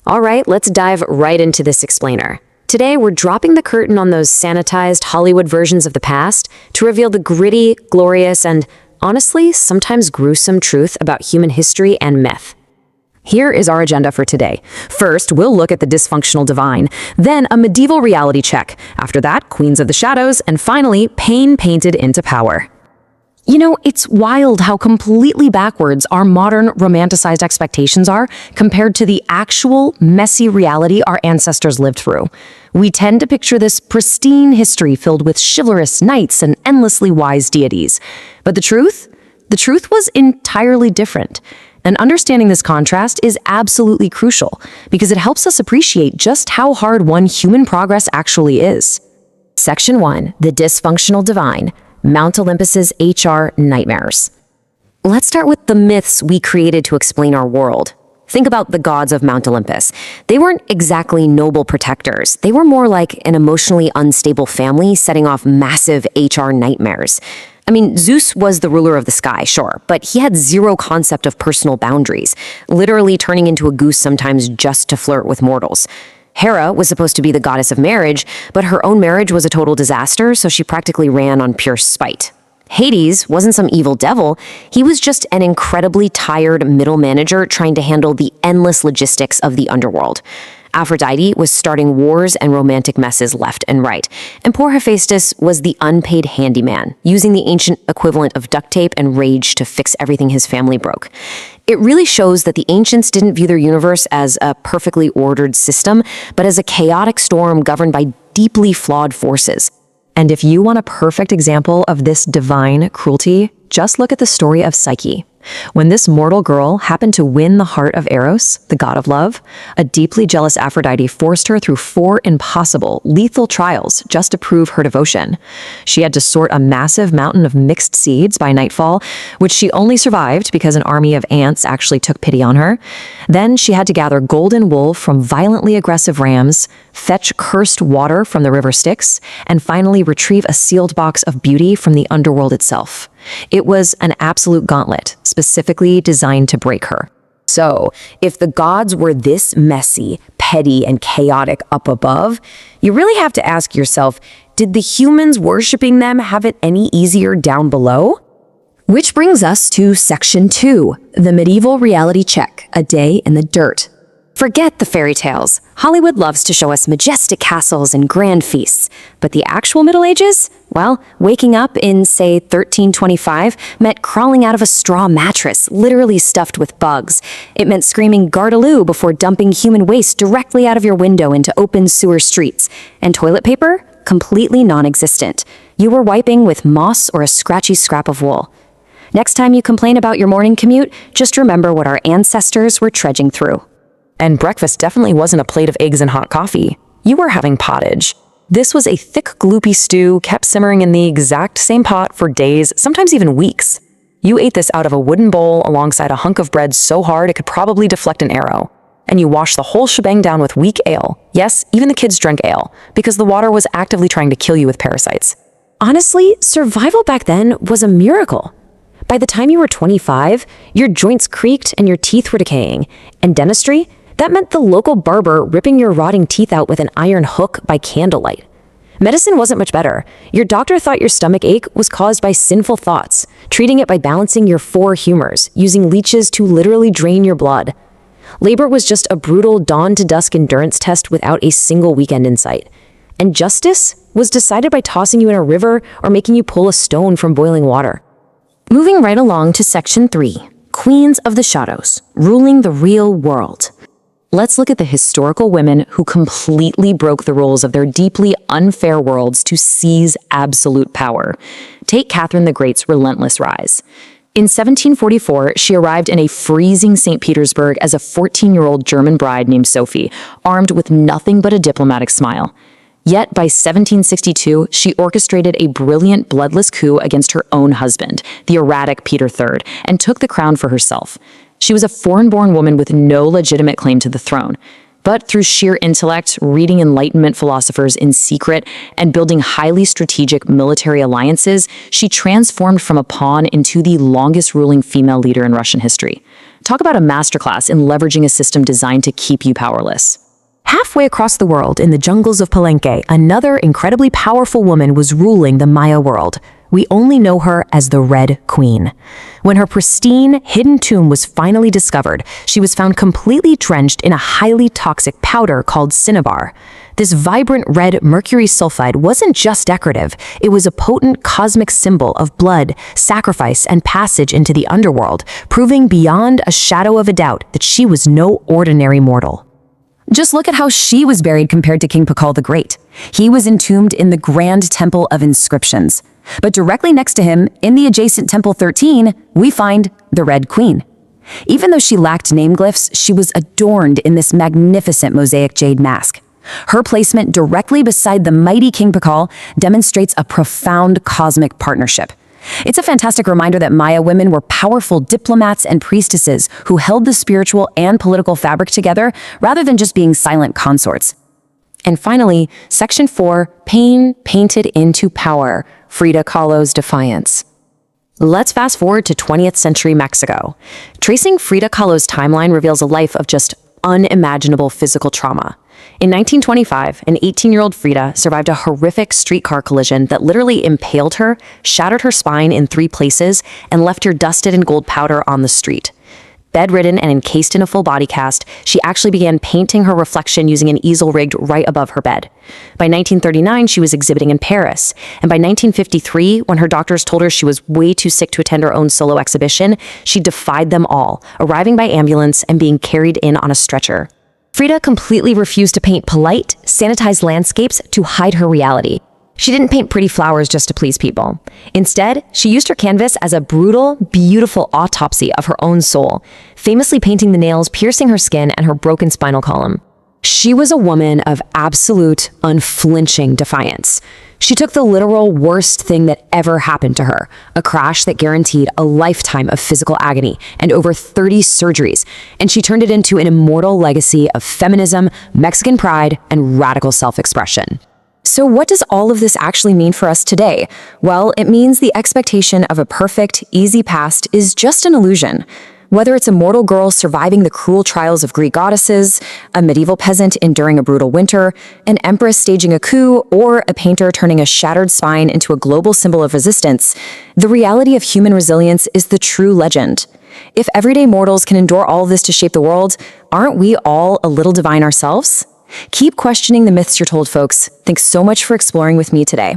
All right, let's dive right into this explainer. Today, we're dropping the curtain on those sanitized Hollywood versions of the past to reveal the gritty, glorious, and honestly, sometimes gruesome truth about human history and myth. Here is our agenda for today. First, we'll look at the dysfunctional divine, then a medieval reality check. After that, Queens of the Shadows, and finally, pain painted into power. You know, it's wild how completely backwards our modern romanticized expectations are compared to the actual messy reality our ancestors lived through. We tend to picture this pristine history filled with chivalrous knights and endlessly wise deities. But the truth? The truth was entirely different. And understanding this contrast is absolutely crucial because it helps us appreciate just how hard one human progress actually is. Section 1, the dysfunctional divine, Mount Olympus's HR nightmares. Let's start with the myths we created to explain our world. Think about the gods of Mount Olympus. They weren't exactly noble protectors. They were more like an emotionally unstable family setting off massive HR nightmares. I mean, Zeus was the ruler of the sky, sure, but he had zero concept of personal boundaries, literally turning into a goose sometimes just to flirt with mortals. Hera was supposed to be the goddess of marriage, but her own marriage was a total disaster, so she practically ran on pure spite. Hades wasn't some evil devil, he was just an incredibly tired middle manager trying to handle the endless logistics of the underworld. Aphrodite was starting wars and romantic messes left and right, and poor Hephaestus was the unpaid handyman, using the ancient equivalent of duct tape and rage to fix everything his family broke. It really shows that the ancients didn't view their universe as a perfectly ordered system, but as a chaotic storm governed by deeply flawed forces. And if you want a perfect example of this divine cruelty, just look at the story of Psyche. When this mortal girl happened to win the heart of Eros, the god of love, a deeply jealous Aphrodite forced her through 4 impossible, lethal trials just to prove her devotion. She had to sort a massive mountain of mixed seeds by nightfall, which she only survived because an army of ants actually took pity on her. Then she had to gather golden wool from violently aggressive rams, fetch cursed water from the river Styx, and finally retrieve a sealed box of beauty from the underworld itself. It was an absolute gauntlet, specifically designed to break her. So, if the gods were this messy, petty, and chaotic up above, you really have to ask yourself, did the humans worshipping them have it any easier down below? Which brings us to Section 2, the medieval reality check, a day in the dirt. Forget the fairy tales. Hollywood loves to show us majestic castles and grand feasts. But the actual Middle Ages? Well, waking up in, say, 1325 meant crawling out of a straw mattress, literally stuffed with bugs. It meant screaming Gardaloo before dumping human waste directly out of your window into open sewer streets. And toilet paper? Completely non-existent. You were wiping with moss or a scratchy scrap of wool. Next time you complain about your morning commute, just remember what our ancestors were trudging through. And breakfast definitely wasn't a plate of eggs and hot coffee. You were having pottage. This was a thick, gloopy stew kept simmering in the exact same pot for days, sometimes even weeks. You ate this out of a wooden bowl alongside a hunk of bread so hard it could probably deflect an arrow. And you washed the whole shebang down with weak ale. Yes, even the kids drank ale, because the water was actively trying to kill you with parasites. Honestly, survival back then was a miracle. By the time you were 25, your joints creaked and your teeth were decaying. And dentistry? That meant the local barber ripping your rotting teeth out with an iron hook by candlelight. Medicine wasn't much better. Your doctor thought your stomach ache was caused by sinful thoughts, treating it by balancing your 4 humors, using leeches to literally drain your blood. Labor was just a brutal dawn-to-dusk endurance test without a single weekend in sight. And justice was decided by tossing you in a river or making you pull a stone from boiling water. Moving right along to Section 3, Queens of the Shadows, ruling the real world. Let's look at the historical women who completely broke the rules of their deeply unfair worlds to seize absolute power. Take Catherine the Great's relentless rise. In 1744, she arrived in a freezing St. Petersburg as a 14-year-old German bride named Sophie, armed with nothing but a diplomatic smile. Yet by 1762, she orchestrated a brilliant bloodless coup against her own husband, the erratic Peter III, and took the crown for herself. She was a foreign-born woman with no legitimate claim to the throne. But through sheer intellect, reading Enlightenment philosophers in secret, and building highly strategic military alliances, she transformed from a pawn into the longest ruling female leader in Russian history. Talk about a masterclass in leveraging a system designed to keep you powerless. Halfway across the world, in the jungles of Palenque, another incredibly powerful woman was ruling the Maya world. We only know her as the Red Queen. When her pristine, hidden tomb was finally discovered, she was found completely drenched in a highly toxic powder called cinnabar. This vibrant red mercury sulfide wasn't just decorative, it was a potent cosmic symbol of blood, sacrifice, and passage into the underworld, proving beyond a shadow of a doubt that she was no ordinary mortal. Just look at how she was buried compared to King Pakal the Great. He was entombed in the Grand Temple of Inscriptions. But directly next to him, in the adjacent Temple 13, we find the Red Queen. Even though she lacked name glyphs, she was adorned in this magnificent mosaic jade mask. Her placement directly beside the mighty King Pakal demonstrates a profound cosmic partnership. It's a fantastic reminder that Maya women were powerful diplomats and priestesses who held the spiritual and political fabric together rather than just being silent consorts. And finally, Section 4, Pain Painted into Power, Frida Kahlo's Defiance. Let's fast forward to 20th century Mexico. Tracing Frida Kahlo's timeline reveals a life of just unimaginable physical trauma. In 1925, an 18-year-old Frida survived a horrific streetcar collision that literally impaled her, shattered her spine in 3 places, and left her dusted in gold powder on the street. Bedridden and encased in a full body cast, she actually began painting her reflection using an easel rigged right above her bed. By 1939, she was exhibiting in Paris, and by 1953, when her doctors told her she was way too sick to attend her own solo exhibition, she defied them all, arriving by ambulance and being carried in on a stretcher. Frida completely refused to paint polite, sanitized landscapes to hide her reality. She didn't paint pretty flowers just to please people. Instead, she used her canvas as a brutal, beautiful autopsy of her own soul, famously painting the nails piercing her skin and her broken spinal column. She was a woman of absolute, unflinching defiance. She took the literal worst thing that ever happened to her, a crash that guaranteed a lifetime of physical agony and over 30 surgeries, and she turned it into an immortal legacy of feminism, Mexican pride, and radical self-expression. So what does all of this actually mean for us today? Well, it means the expectation of a perfect, easy past is just an illusion. Whether it's a mortal girl surviving the cruel trials of Greek goddesses, a medieval peasant enduring a brutal winter, an empress staging a coup, or a painter turning a shattered spine into a global symbol of resistance, the reality of human resilience is the true legend. If everyday mortals can endure all of this to shape the world, aren't we all a little divine ourselves? Keep questioning the myths you're told, folks. Thanks so much for exploring with me today.